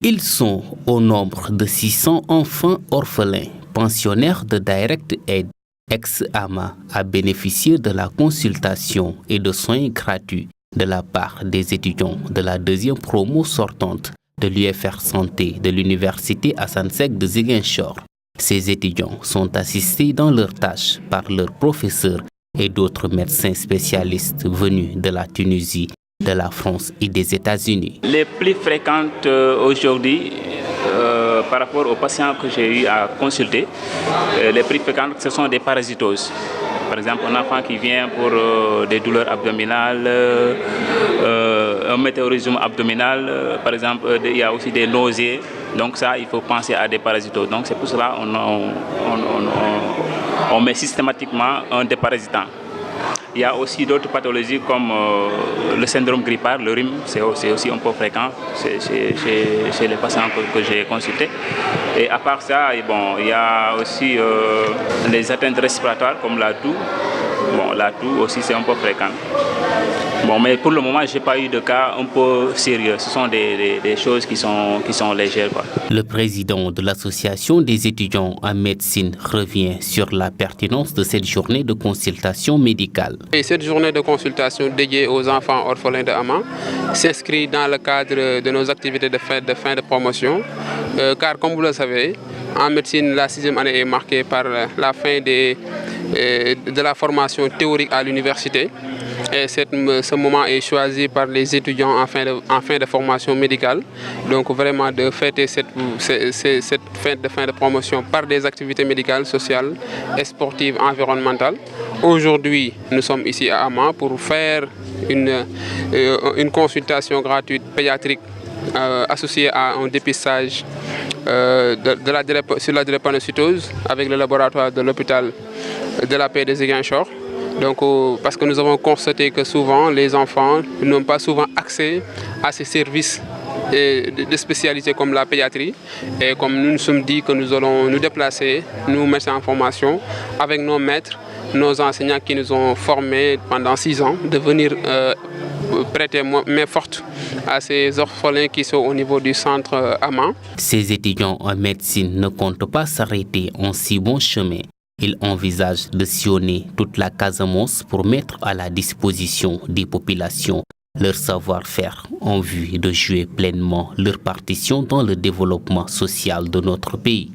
Ils sont au nombre de 600 enfants orphelins, pensionnaires de Direct Aid. Ex-AMA a bénéficié de la consultation et de soins gratuits de la part des étudiants de la deuxième promo sortante de l'UFR Santé de l'Université Assane Seck de Ziguinchor. Ces étudiants sont assistés dans leurs tâches par leurs professeurs et d'autres médecins spécialistes venus de la Tunisie, de la France et des États-Unis. Les plus fréquentes aujourd'hui, par rapport aux patients que j'ai eu à consulter, les plus fréquentes, ce sont des parasitoses. Par exemple, un enfant qui vient pour des douleurs abdominales, un météorisme abdominal, par exemple, il y a aussi des nausées. Donc ça, il faut penser à des parasitoses. Donc c'est pour cela on met systématiquement un déparasitant. Il y a aussi d'autres pathologies comme le syndrome grippal, le rhume, c'est aussi un peu fréquent chez les patients que j'ai consultés. Et à part ça, bon, il y a aussi les atteintes respiratoires comme la toux. Bon, la toux aussi c'est un peu fréquent. Bon, mais pour le moment, je n'ai pas eu de cas un peu sérieux. Ce sont des choses qui sont légères, quoi. Le président de l'association des étudiants en médecine revient sur la pertinence de cette journée de consultation médicale. Et cette journée de consultation dédiée aux enfants orphelins de AMA s'inscrit dans le cadre de nos activités de fin de promotion. Car comme vous le savez, en médecine, la 6e année est marquée par la fin de la formation théorique à l'université. Et ce moment est choisi par les étudiants en fin de formation médicale. Donc vraiment de fêter cette fête de fin de promotion par des activités médicales, sociales et sportives environnementales. Aujourd'hui, nous sommes ici à AMA pour faire une consultation gratuite pédiatrique associée à un dépistage sur la drépanocytose avec le laboratoire de l'hôpital de la paix de Ziguinchor. Donc, parce que nous avons constaté que souvent les enfants n'ont pas souvent accès à ces services de spécialités comme la pédiatrie. Et comme nous nous sommes dit que nous allons nous déplacer, nous mettre en formation avec nos maîtres, nos enseignants qui nous ont formés pendant 6 ans, de venir prêter main forte à ces orphelins qui sont au niveau du centre AMA. Ces étudiants en médecine ne comptent pas s'arrêter en si bon chemin. Ils envisagent de sillonner toute la Casamance pour mettre à la disposition des populations leur savoir-faire en vue de jouer pleinement leur partition dans le développement social de notre pays.